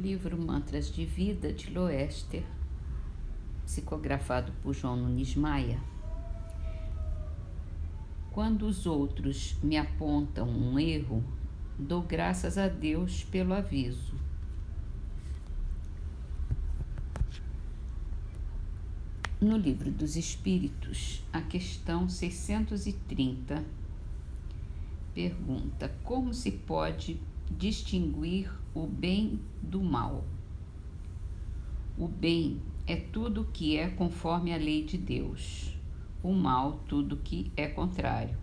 Livro Mantras de Vida, de Loester, psicografado por João Nunes Maia. Quando os outros me apontam um erro, dou graças a Deus pelo aviso. No Livro dos Espíritos, a questão 630 pergunta: como se pode distinguir o bem do mal? O bem é tudo que é conforme a lei de Deus, o mal tudo que é contrário.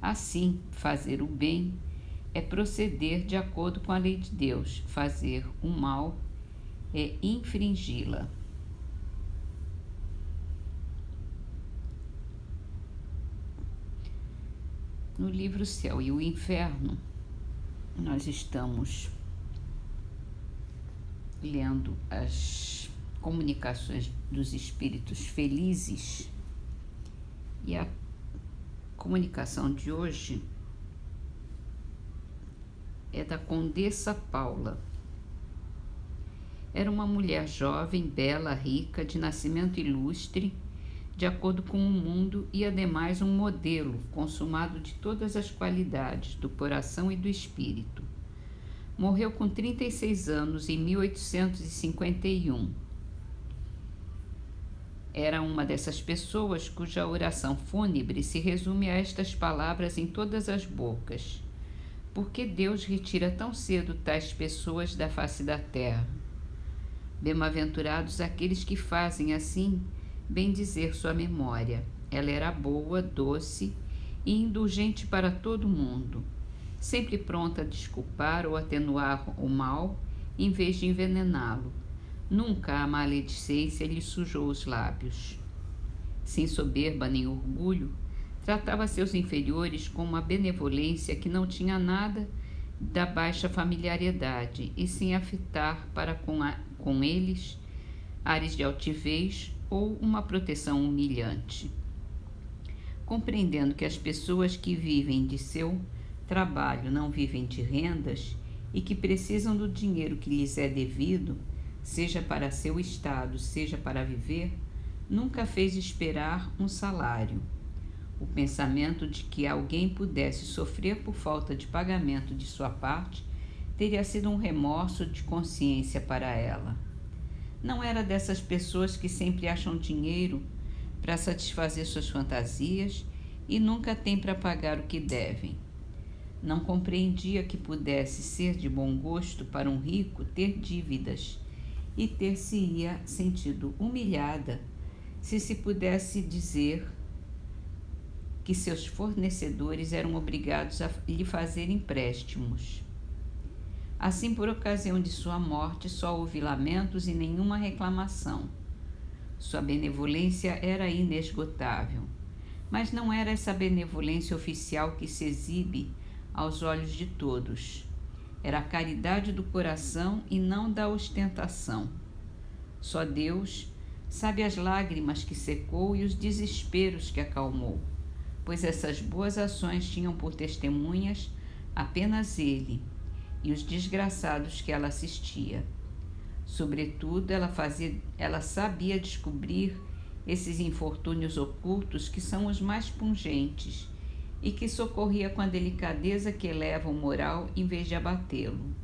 Assim, fazer o bem é proceder de acordo com a lei de Deus, fazer o mal é infringi-la. No livro Céu e o Inferno, nós estamos lendo as comunicações dos espíritos felizes e a comunicação de hoje é da Condessa Paula. Era uma mulher jovem, bela, rica, de nascimento ilustre, de acordo com o mundo, e ademais um modelo consumado de todas as qualidades do coração e do espírito. Morreu com 36 anos em 1851. Era uma dessas pessoas cuja oração fúnebre se resume a estas palavras em todas as bocas: por que Deus retira tão cedo tais pessoas da face da terra? Bem-aventurados aqueles que fazem assim bendizer sua memória. Ela era boa, doce e indulgente para todo mundo, sempre pronta a desculpar ou atenuar o mal em vez de envenená-lo. Nunca a maledicência lhe sujou os lábios. Sem soberba nem orgulho, tratava seus inferiores com uma benevolência que não tinha nada da baixa familiaridade e sem afetar para com eles ares de altivez ou uma proteção humilhante. Compreendendo que as pessoas que vivem de seu trabalho não vivem de rendas e que precisam do dinheiro que lhes é devido, seja para seu estado, seja para viver, nunca fez esperar um salário. O pensamento de que alguém pudesse sofrer por falta de pagamento de sua parte teria sido um remorso de consciência para ela. Não era dessas pessoas que sempre acham dinheiro para satisfazer suas fantasias e nunca têm para pagar o que devem. Não compreendia que pudesse ser de bom gosto para um rico ter dívidas e ter-se-ia sentido humilhada se pudesse dizer que seus fornecedores eram obrigados a lhe fazer empréstimos. Assim, por ocasião de sua morte, só houve lamentos e nenhuma reclamação. Sua benevolência era inesgotável, mas não era essa benevolência oficial que se exibe aos olhos de todos. Era a caridade do coração e não da ostentação. Só Deus sabe as lágrimas que secou e os desesperos que acalmou, pois essas boas ações tinham por testemunhas apenas Ele e os desgraçados que ela assistia. Sobretudo, ela sabia descobrir esses infortúnios ocultos que são os mais pungentes e que socorria com a delicadeza que eleva o moral em vez de abatê-lo.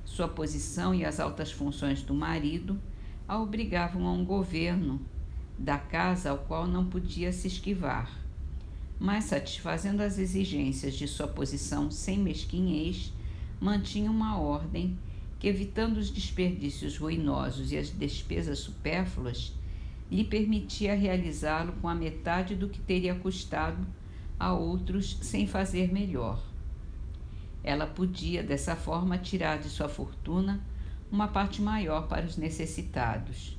Sua posição e as altas funções do marido a obrigavam a um governo da casa ao qual não podia se esquivar, mas, satisfazendo as exigências de sua posição sem mesquinhez, mantinha uma ordem que, evitando os desperdícios ruinosos e as despesas supérfluas, lhe permitia realizá-lo com a metade do que teria custado a outros sem fazer melhor. Ela podia, dessa forma, tirar de sua fortuna uma parte maior para os necessitados.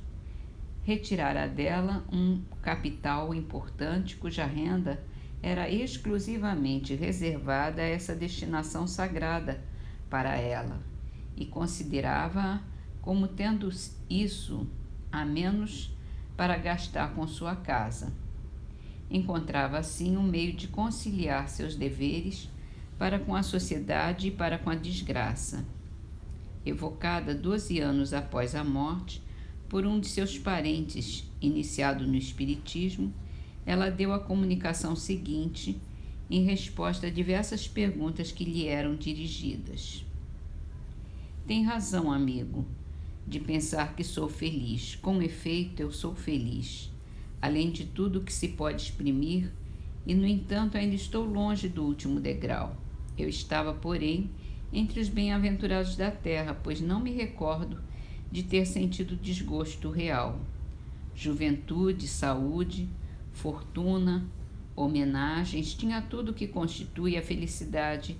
Retirara dela um capital importante cuja renda era exclusivamente reservada a essa destinação sagrada para ela, e considerava-a como tendo isso a menos para gastar com sua casa. Encontrava assim um meio de conciliar seus deveres para com a sociedade e para com a desgraça. evocada 12 anos após a morte por um de seus parentes iniciado no espiritismo, ela deu a comunicação seguinte em resposta a diversas perguntas que lhe eram dirigidas. Tem razão, amigo, de pensar que sou feliz. Com efeito, eu sou feliz, além de tudo que se pode exprimir, e, no entanto, ainda estou longe do último degrau. Eu estava, porém, entre os bem-aventurados da terra, pois não me recordo de ter sentido desgosto real. Juventude, saúde, fortuna, homenagens, tinha tudo o que constitui a felicidade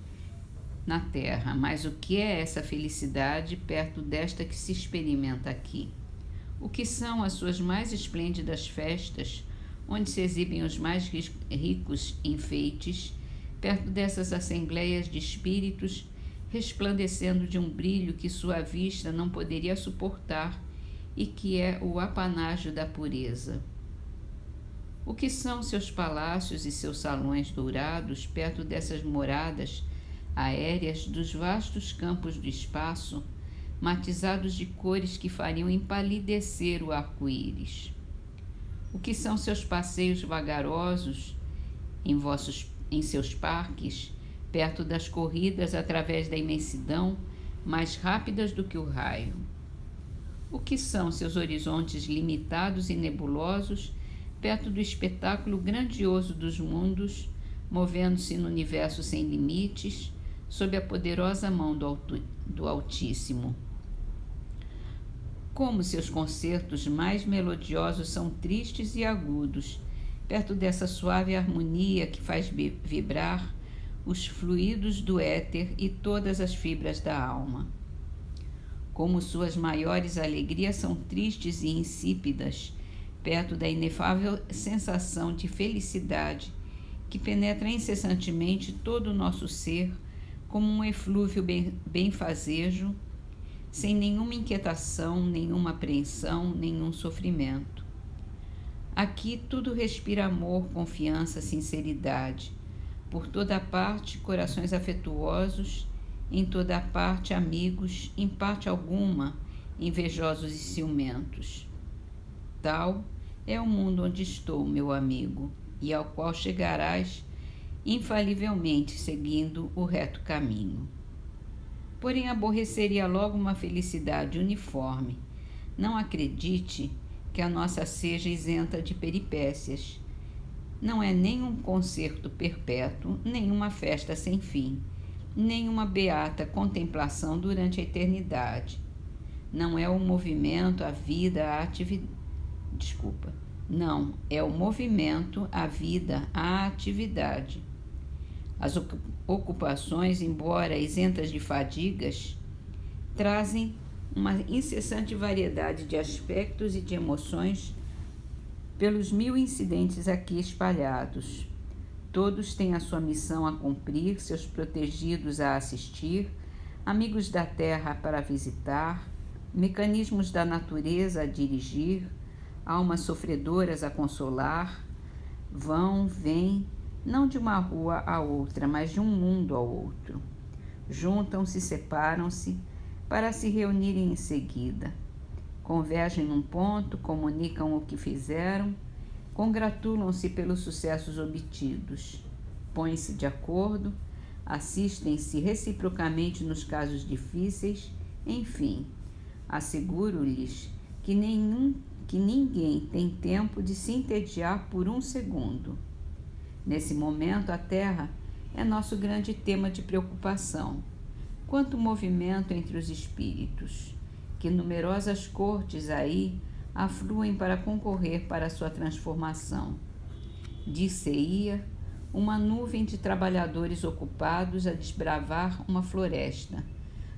na terra, mas o que é essa felicidade perto desta que se experimenta aqui? O que são as suas mais esplêndidas festas, onde se exibem os mais ricos enfeites, perto dessas assembleias de espíritos resplandecendo de um brilho que sua vista não poderia suportar e que é o apanágio da pureza? O que são seus palácios e seus salões dourados perto dessas moradas aéreas dos vastos campos do espaço, matizados de cores que fariam empalidecer o arco-íris? O que são seus passeios vagarosos em seus parques, perto das corridas através da imensidão, mais rápidas do que o raio? O que são seus horizontes limitados e nebulosos, perto do espetáculo grandioso dos mundos, movendo-se no universo sem limites, sob a poderosa mão do Altíssimo? Como seus concertos mais melodiosos são tristes e agudos, perto dessa suave harmonia que faz vibrar os fluidos do éter e todas as fibras da alma. Como suas maiores alegrias são tristes e insípidas, perto da inefável sensação de felicidade que penetra incessantemente todo o nosso ser como um eflúvio benfazejo, sem nenhuma inquietação, nenhuma apreensão, nenhum sofrimento. Aqui tudo respira amor, confiança, sinceridade. Por toda parte, corações afetuosos, em toda parte, amigos, em parte alguma, invejosos e ciumentos. Tal é o mundo onde estou, meu amigo, e ao qual chegarás infalivelmente seguindo o reto caminho. Porém, aborreceria logo uma felicidade uniforme. Não acredite que a nossa seja isenta de peripécias. Não é nem um concerto perpétuo, nem uma festa sem fim, nem uma beata contemplação durante a eternidade. Não é o movimento, a vida, a atividade. Não, é o movimento, a vida, a atividade. As ocupações, embora isentas de fadigas, trazem uma incessante variedade de aspectos e de emoções pelos 1000 incidentes aqui espalhados. Todos têm a sua missão a cumprir, seus protegidos a assistir, amigos da terra para visitar, mecanismos da natureza a dirigir, almas sofredoras a consolar. Vão, vêm, não de uma rua a outra, mas de um mundo ao outro. Juntam-se, separam-se, para se reunirem em seguida. Convergem num ponto, comunicam o que fizeram, congratulam-se pelos sucessos obtidos, põem-se de acordo, assistem-se reciprocamente nos casos difíceis, enfim, asseguro-lhes que ninguém tem tempo de se entediar por um segundo. Nesse momento, a Terra é nosso grande tema de preocupação. Quanto movimento entre os espíritos, que numerosas cortes aí afluem para concorrer para a sua transformação. Dir-se-ia uma nuvem de trabalhadores ocupados a desbravar uma floresta,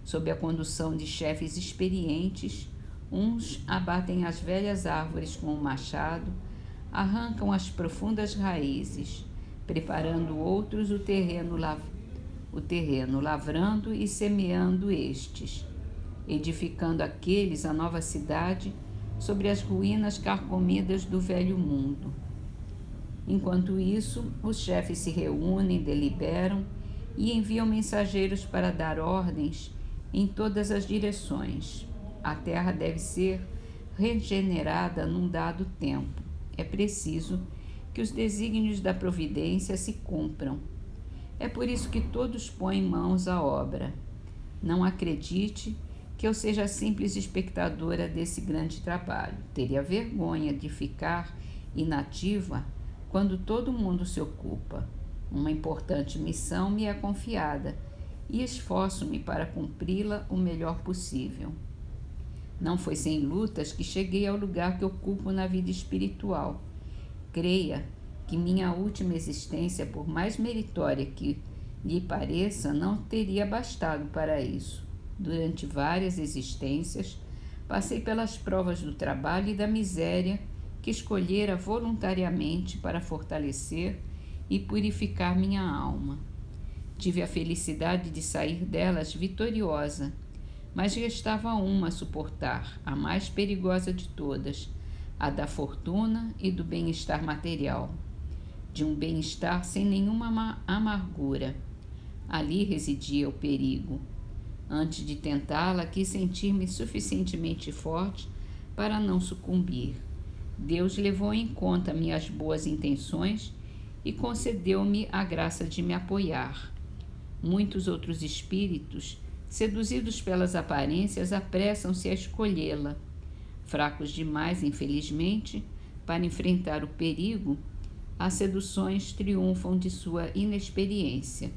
sob a condução de chefes experientes. Uns abatem as velhas árvores com o machado, arrancam as profundas raízes, preparando outros o terreno, lavrando e semeando estes, edificando aqueles a nova cidade sobre as ruínas carcomidas do velho mundo. Enquanto isso, os chefes se reúnem, deliberam e enviam mensageiros para dar ordens em todas as direções. A terra deve ser regenerada num dado tempo. É preciso que os desígnios da providência se cumpram. É por isso que todos põem mãos à obra. Não acredite que eu seja simples espectadora desse grande trabalho. Teria vergonha de ficar inativa quando todo mundo se ocupa. Uma importante missão me é confiada e esforço-me para cumpri-la o melhor possível. Não foi sem lutas que cheguei ao lugar que ocupo na vida espiritual. Creia que minha última existência, por mais meritória que lhe pareça, não teria bastado para isso. Durante várias existências, passei pelas provas do trabalho e da miséria que escolhera voluntariamente para fortalecer e purificar minha alma. Tive a felicidade de sair delas vitoriosa, mas restava uma a suportar, a mais perigosa de todas, a da fortuna e do bem-estar material, de um bem-estar sem nenhuma amargura. Ali residia o perigo. Antes de tentá-la, quis sentir-me suficientemente forte para não sucumbir. Deus levou em conta minhas boas intenções e concedeu-me a graça de me apoiar. Muitos outros espíritos, seduzidos pelas aparências, apressam-se a escolhê-la. Fracos demais, infelizmente, para enfrentar o perigo, as seduções triunfam de sua inexperiência.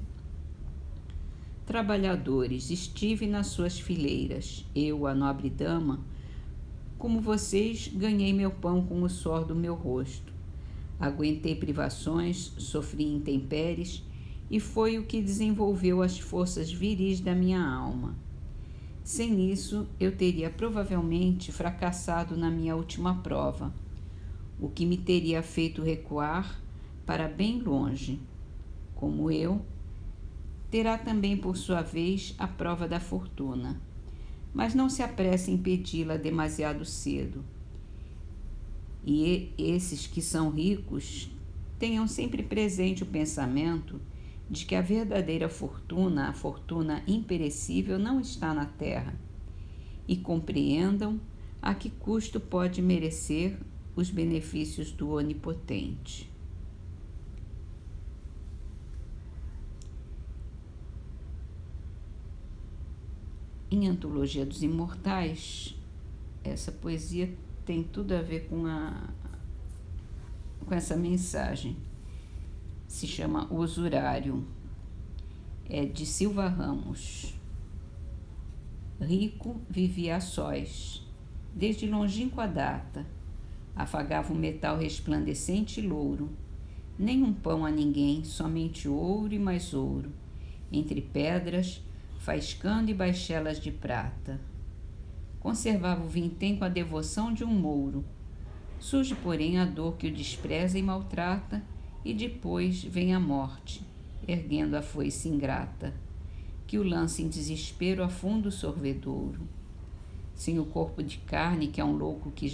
Trabalhadores, estive nas suas fileiras. Eu, a nobre dama, como vocês, ganhei meu pão com o suor do meu rosto. Aguentei privações, sofri intempéries, e foi o que desenvolveu as forças viris da minha alma. Sem isso, eu teria provavelmente fracassado na minha última prova, o que me teria feito recuar para bem longe. Como eu, terá também, por sua vez, a prova da fortuna. Mas não se apresse em pedi-la demasiado cedo. E esses que são ricos tenham sempre presente o pensamento de que a verdadeira fortuna, a fortuna imperecível, não está na terra, e compreendam a que custo pode merecer os benefícios do Onipotente. Em Antologia dos Imortais, essa poesia tem tudo a ver com essa mensagem. Se chama O Usurário, é de Silva Ramos. Rico vivia a sós, desde longínqua data, afagava o metal resplandecente e louro, nem um pão a ninguém, somente ouro e mais ouro, entre pedras, faiscando e baixelas de prata. Conservava o vintém com a devoção de um mouro. Surge, porém, a dor que o despreza e maltrata, e depois vem a morte, erguendo a foice ingrata, que o lança em desespero a fundo sorvedouro. Sem o corpo de carne, que é um louco que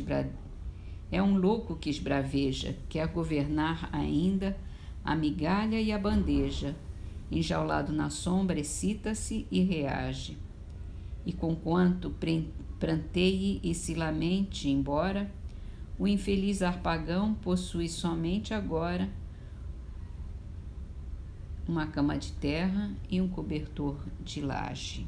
esbraveja, quer governar ainda a migalha e a bandeja, enjaulado na sombra, excita-se e reage. E conquanto pranteie e se lamente, embora, o infeliz arpagão possui somente agora uma cama de terra e um cobertor de laje.